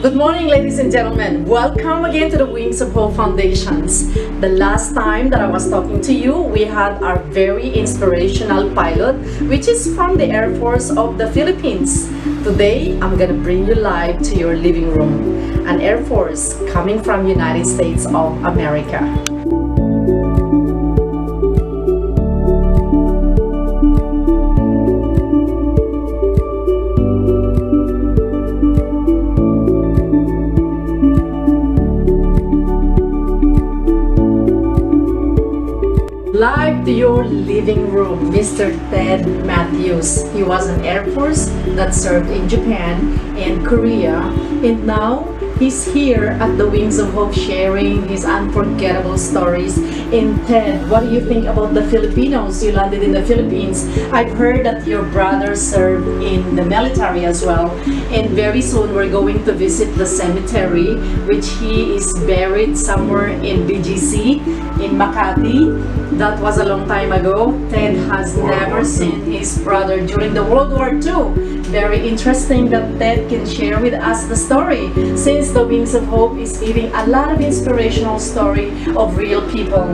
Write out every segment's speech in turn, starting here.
Good morning, ladies and gentlemen. Welcome again to the Wings of Hope Foundations. The last time that I was talking to you, we had our very inspirational pilot, which is from the Air Force of the Philippines. Today, I'm gonna bring you live to your living room. An Air Force coming from United States of America. Live to your living room, Mr. Ted Matthews. He was an Air Force that served in Japan and Korea, and now he's here at the Wings of Hope sharing his unforgettable stories. And Ted, what do you think about the Filipinos? You landed in the Philippines. I've heard that your brother served in the military as well, and very soon we're going to visit the cemetery, which he is buried somewhere in BGC in Makati. That was a long time ago. Ted has never seen his brother during the World War II. Very interesting that Ted can share with us the story, since the Wings of Hope is giving a lot of inspirational story of real people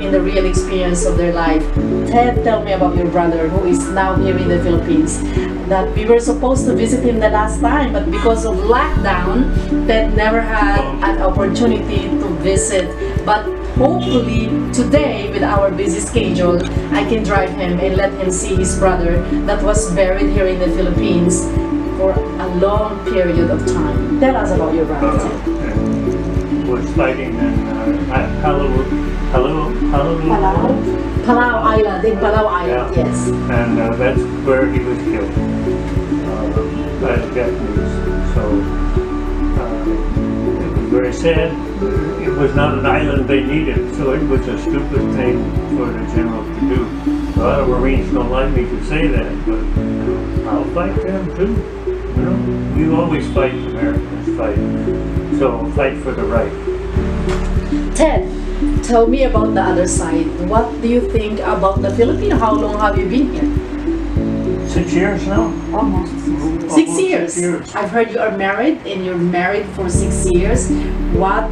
in the real experience of their life. Ted, tell me about your brother who is now here in the Philippines. That we were supposed to visit him the last time, but because of lockdown, Ted never had an opportunity to visit. But hopefully today, with our busy schedule, I can drive him and let him see his brother that was buried here in the Philippines for a long period of time. Tell us about your brother. Was fighting in Palau Island, in Palau Island, yeah. yes. And that's where he was killed by the Japanese. So it was very sad. It was not an island they needed, so it was a stupid thing for the general to do. A lot of Marines don't like me to say that, but I'll fight them too. You know, we always fight, Americans fight. So fight for the right. Ted, tell me about the other side. What do you think about the Philippines? How long have you been here? 6 years now? Almost 6 years. 6 years. I've heard you are married, and you're married for 6 years.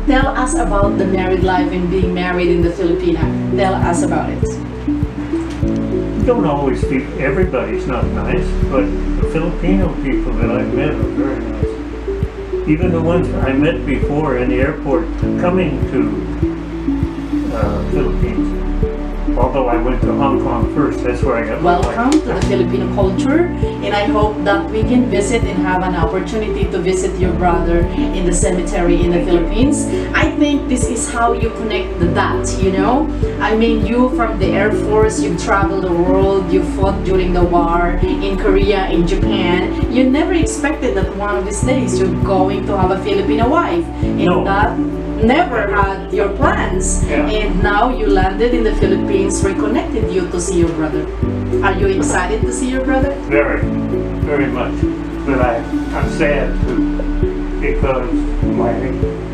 Tell us about the married life and being married in the Philippines. Tell us about it. You don't always feel everybody's not nice, but the Filipino people that I've met are very nice. Even the ones I met before in the airport coming to Philippines. Although I went to Hong Kong first, that's where I got my Welcome to the Filipino culture, and I hope that we can visit and have an opportunity to visit your brother in the cemetery in the Philippines. I think this is how you connect the dots, you know? I mean, you from the Air Force, you've traveled the world, you fought during the war in Korea, in Japan. You never expected that one of these days you're going to have a Filipino wife. And No. that never had your plans. Yeah. And now you landed in the Philippines, reconnected you to see your brother. Are you excited to see your brother? Very, very much. But I'm sad too, because my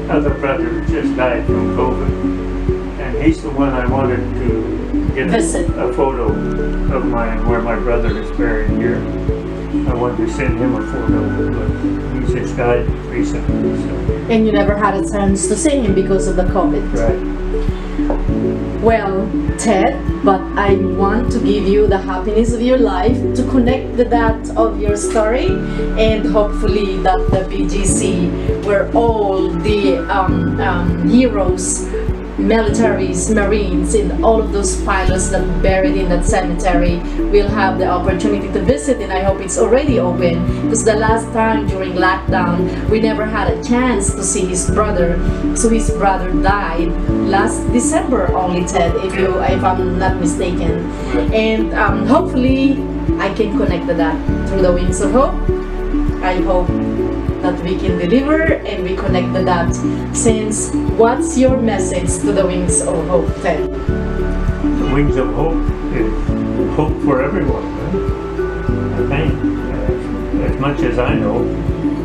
other brother just died from COVID. And he's the one I wanted to get a photo of where my brother is buried here. I wanted to send him a photo, but he just died recently. So. And you never had a chance to see him because of the COVID. Right. Well, Ted, but I want to give you the happiness of your life to connect the dots of your story, and hopefully that the BGC, where all the heroes, militaries, Marines, and all of those pilots that are buried in that cemetery will have the opportunity to visit, and I hope it's already open, because the last time during lockdown we never had a chance to see his brother. So his brother died last December only, Ted, if I'm not mistaken. And hopefully I can connect the dot through the Wings of Hope. I hope that we can deliver and we connect the dots. Since, what's your message to the Wings of Hope, Ted? The Wings of Hope is hope for everyone. Right? I think, as much as I know,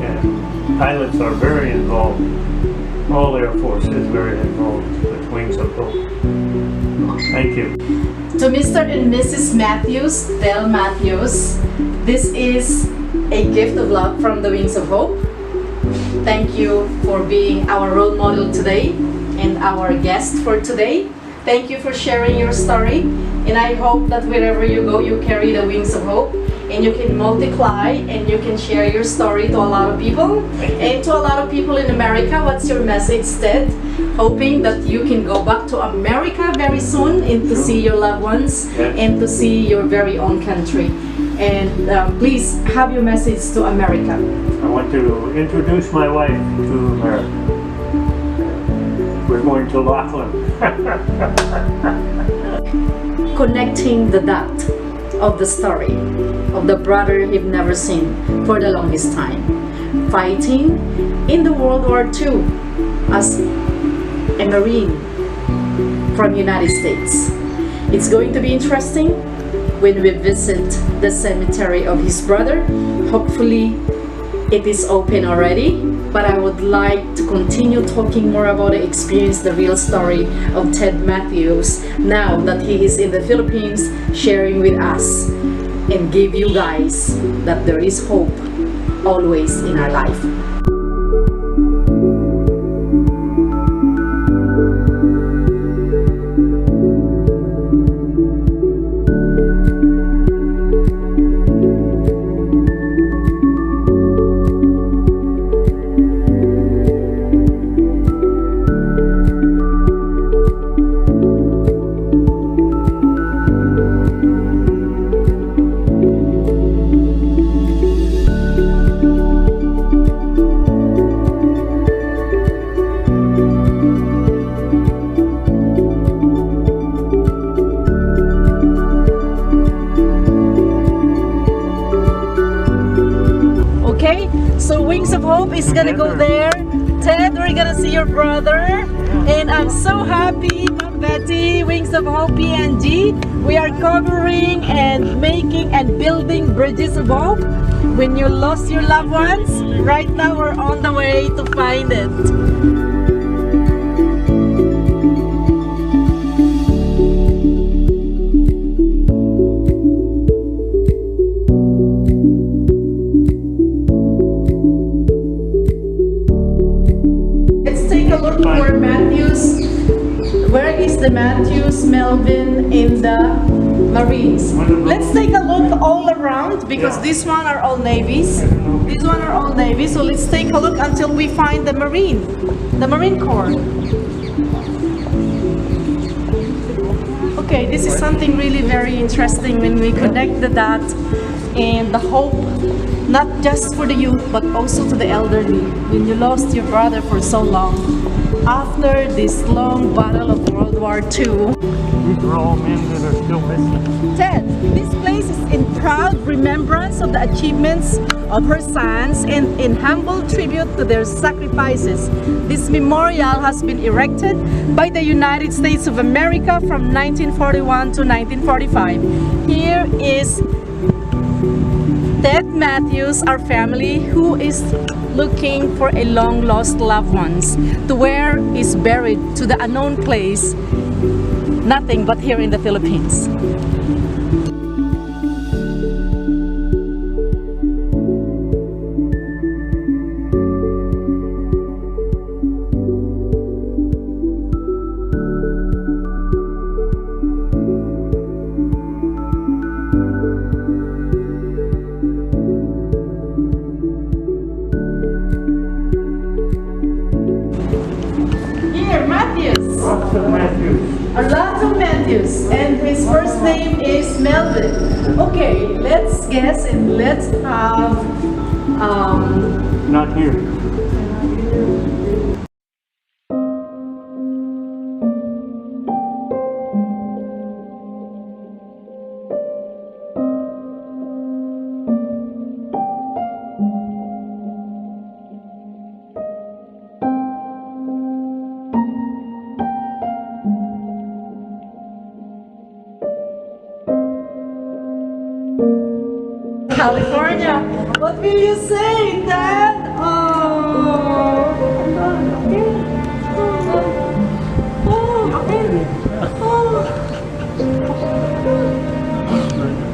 and pilots are very involved. All Air Force is very involved with Wings of Hope. Thank you. To Mr. and Mrs. Matthews, Del Matthews, this is a gift of love from the Wings of Hope. Thank you for being our role model today and our guest for today. Thank you for sharing your story, and I hope that wherever you go, you carry the wings of hope and you can multiply and you can share your story to a lot of people. And to a lot of people in America, what's your message, Ted? Hoping that you can go back to America very soon and to see your loved ones and to see your very own country. And please have your message to America. I want to introduce my wife to America. We're going to Laughlin. Connecting the dot of the story of the brother he've never seen for the longest time, fighting in the World War II as a Marine from United States. It's going to be interesting when we visit the cemetery of his brother. Hopefully it is open already, but I would like to continue talking more about the experience, the real story of Ted Matthews now that he is in the Philippines, sharing with us and give you guys that there is hope always in our life. So Wings of Hope is gonna go there. Ted, we're gonna see your brother. And I'm so happy, Mom Betty, Wings of Hope PNG. We are covering and making and building bridges of hope. When you lost your loved ones, right now we're on the way to find it. Where is the Matthews, Melvin, in the Marines? Let's take a look all around because these one are all navies. These one are all navies. So let's take a look until we find the Marine Corps. Okay, this is something really very interesting when we connect the dots and the hope, not just for the youth but also to the elderly. When you lost your brother for so long, after this long battle of World War II. These are all men that are still missing. Ted, this place is in proud remembrance of the achievements of her sons and in humble tribute to their sacrifices. This memorial has been erected by the United States of America from 1941 to 1945. Here is Ted Matthews, our family, who is looking for a long lost loved ones to where is buried to the unknown place, nothing but here in the Philippines. Matthews, and his first name is Melvin. Okay, let's guess and let's have not here. California. What will you say, Dad? Oh.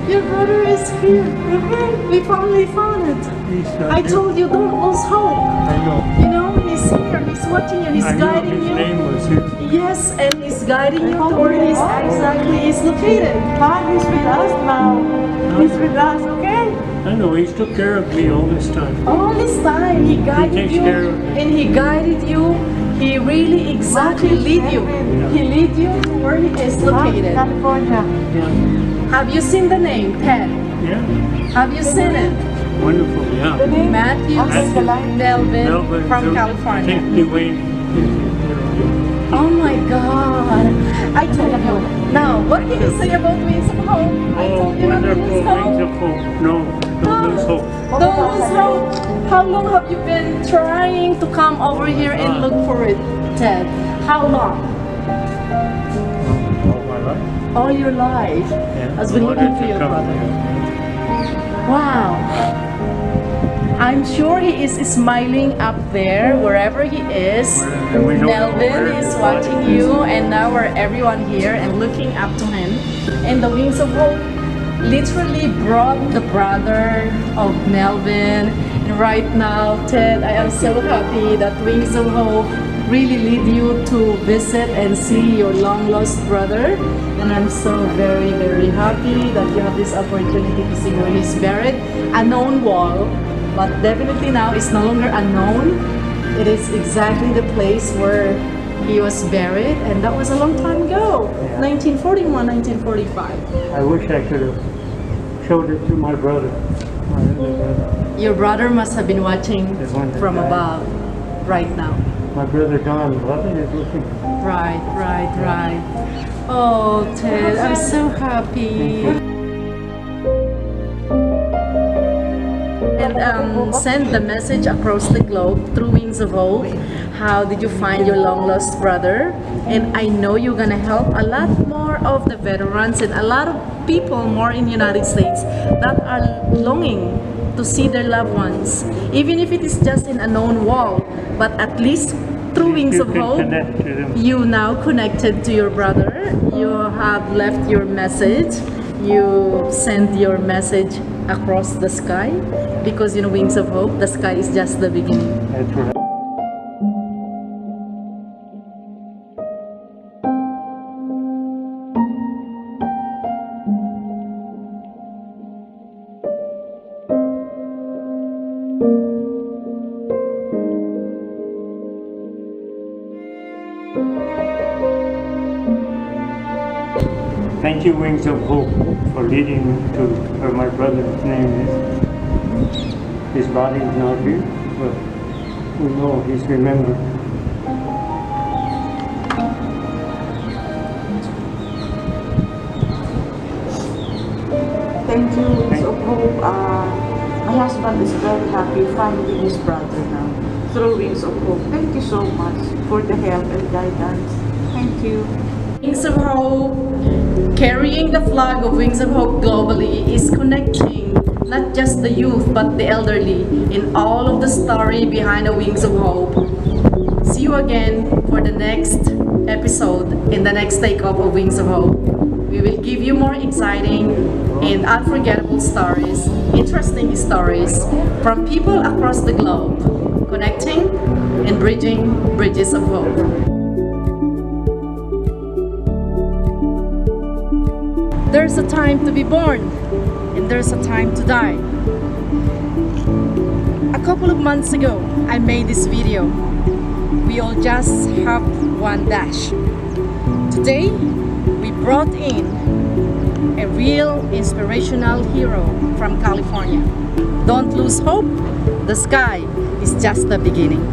Your brother is here. We finally found it. I told you, don't lose hope. I know. You know, he's here, he's watching you, he's I knew guiding his you. name was here. Yes, and he's guiding you to where he's exactly is located. He's with us now. He's with us, okay? I know, he's took care of me all this time. All this time, he guided takes you, care of me. and he guided you. He really exactly lead you. He lead you to where he is located. California. Yeah. Have you seen the name, Ted? Yeah. Have you seen it? Wonderful, yeah. Matthews Melvin Melvin from I California. think Dwayne. Oh my God! I told you. Now, what can you say about Wings of Hope? I Oh, told you not to wonderful. lose Wings hope. of hope. No, don't lose hope. Don't lose hope. How long have you been trying to come over here and look for it, Ted? How long? All my life. All your life Yeah. has been I looking wanted for to your come brother. here. Wow. I'm sure he is smiling up there, wherever he is. And we don't know Melvin where is his watching body is. you, and now we're everyone here and looking up to him. And the Wings of Hope literally brought the brother of Melvin. And right now, Ted, I am so happy that Wings of Hope really lead you to visit and see your long lost brother. And I'm so very, very happy that you have this opportunity to see where he's buried. A known wall, but definitely now it's no longer unknown. It is exactly the place where he was buried, and that was a long time ago, Yeah. 1941, 1945. I wish I could have showed it to my brother. My other brother. Your brother must have been watching The one that from died. above right now. My brother Don Lovin is looking. Right, right, right. Oh, Ted, I'm so happy. And send the message across the globe through Wings of Hope. How did you find your long lost brother? And I know you're gonna help a lot more of the veterans and a lot of people more in the United States that are longing to see their loved ones, even if it is just in a known wall, but at least through Wings You of can Hope, connect to them. you now connected to your brother. You have left your message. You send your message across the sky, because you know, Wings of Hope, the sky is just the beginning. That's right. Thank you, Wings of Hope, for leading me to where my brother's name is. His body is not here, but we know he's remembered. Thank you, Wings of Hope. My husband is very happy finding his brother now through Wings of Hope. Thank you so much for the help and guidance. Thank you. Wings of Hope, carrying the flag of Wings of Hope globally, is connecting not just the youth but the elderly in all of the story behind the Wings of Hope. See you again for the next episode in the next takeoff of Wings of Hope. We will give you more exciting and unforgettable stories, interesting stories from people across the globe, connecting and bridging bridges of hope. There's a time to be born, and there's a time to die. A couple of months ago, I made this video. We all just have one dash. Today, we brought in a real inspirational hero from California. Don't lose hope. The sky is just the beginning.